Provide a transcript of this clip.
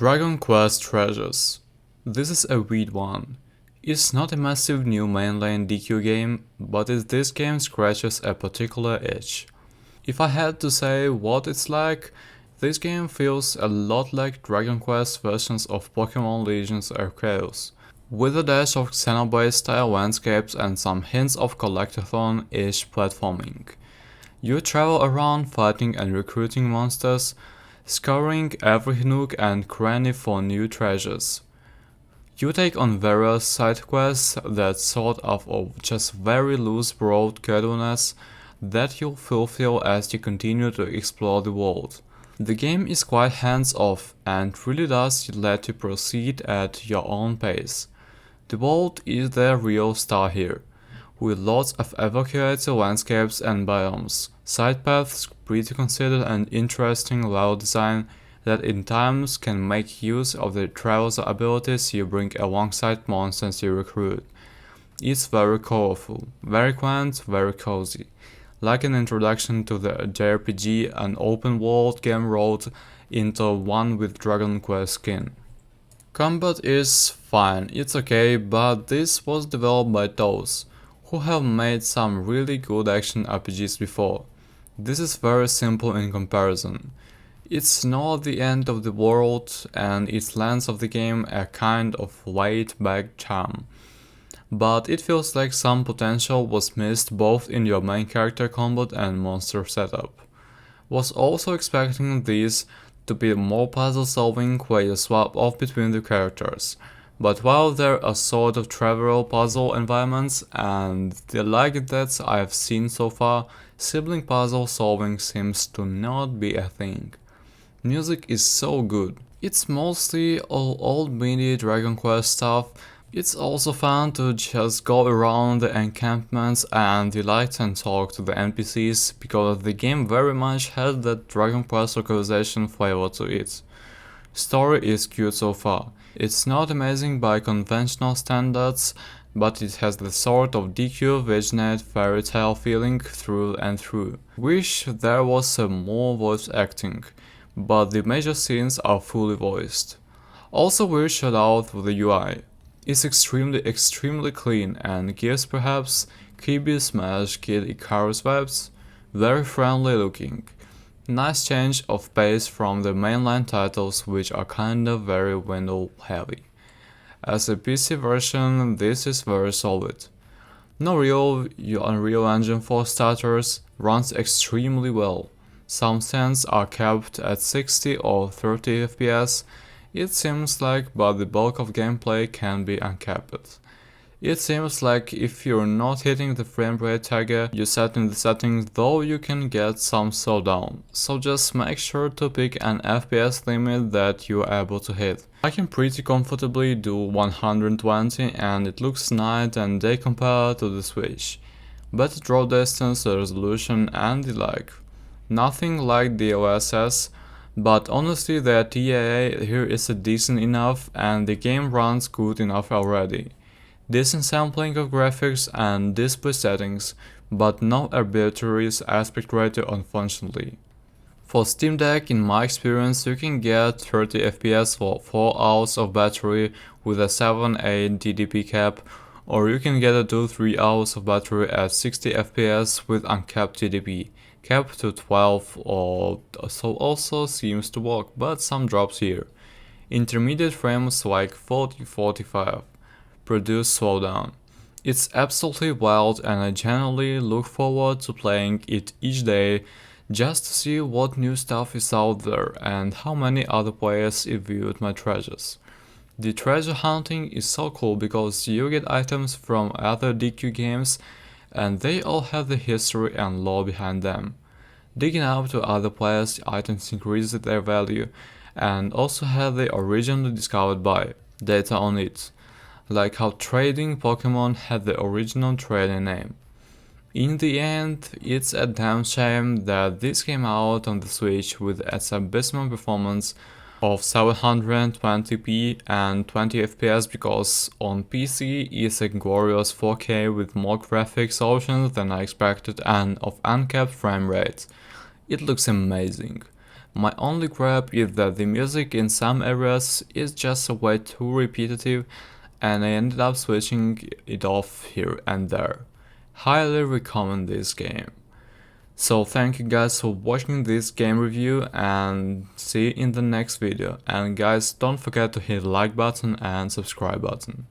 Dragon Quest Treasures. This is a weird one. It's not a massive new mainline DQ game, but this game scratches a particular itch. If I had to say what it's like, this game feels a lot like Dragon Quest versions of Pokemon Legends Arceus, with a dash of Xenoblade style landscapes and some hints of collectathon-ish platforming. You travel around fighting and recruiting monsters, scouring every nook and cranny for new treasures. You take on various side quests that sort of just very loose broad casualness that you'll fulfill as you continue to explore the world. The game is quite hands-off and really does let you proceed at your own pace. The world is the real star here, with lots of evocative landscapes and biomes, side paths pretty considered and interesting level design that in times can make use of the traveler's abilities you bring alongside monsters you recruit. It's very colorful, very quaint, very cozy, like an introduction to the JRPG an open world game rolled into one with Dragon Quest skin. Combat is fine, it's okay, but this was developed by those who have made some really good action RPGs before. This is very simple in comparison. It's not the end of the world, and it lends of the game a kind of laid-back charm. But it feels like some potential was missed both in your main character combat and monster setup. Was also expecting these to be more puzzle solving where you swap off between the characters. But while there are sort of trivial puzzle environments and the like that I've seen so far, sibling puzzle solving seems to not be a thing. Music is so good. It's mostly all old MIDI Dragon Quest stuff. It's also fun to just go around the encampments and delight and talk to the NPCs because the game very much has that Dragon Quest localization flavor to it. Story is cute so far. It's not amazing by conventional standards, but it has the sort of DQ Vignette fairy tale feeling through and through. Wish there was some more voice acting, but the major scenes are fully voiced. Also weird shout out for the UI. It's extremely clean and gives perhaps Kirby Smash Kid Icarus vibes. Very friendly looking. Nice change of pace from the mainline titles which are kinda very window heavy. As a PC version, this is very solid. No real Unreal Engine for starters, runs extremely well. Some scenes are capped at 60 or 30 FPS, it seems like, but the bulk of gameplay can be uncapped. It seems like if you're not hitting the frame rate target you set in the settings, though you can get some slowdown, so just make sure to pick an FPS limit that you're able to hit. I can pretty comfortably do 120 and it looks nice and they compare to the Switch. Better draw distance, resolution and the like. Nothing like the OSS, but honestly the TAA here is decent enough and the game runs good enough already. Decent sampling of graphics and display settings, but no arbitrary aspect ratio unfortunately. For Steam Deck, in my experience, you can get 30 FPS for 4 hours of battery with a 7-8 DDP cap, or you can get a 2-3 hours of battery at 60 FPS with uncapped DDP, capped to 12 or so also seems to work, but some drops here. Intermediate frames like 40-45. Produce slowdown. It's absolutely wild and I genuinely look forward to playing it each day just to see what new stuff is out there and how many other players viewed my treasures. The treasure hunting is so cool because you get items from other DQ games and they all have the history and lore behind them. Digging out to other players' items increases their value and also have the originally discovered by data on it. Like how trading Pokemon had the original trading name. In the end, it's a damn shame that this came out on the Switch with its abysmal performance of 720p and 20 FPS because on PC it's a glorious 4K with more graphics options than I expected and of uncapped frame rates. It looks amazing. My only gripe is that the music in some areas is just a way too repetitive and I ended up switching it off here and there. Highly recommend this game. So thank you guys for watching this game review and see you in the next video. And guys, don't forget to hit the like button and subscribe button.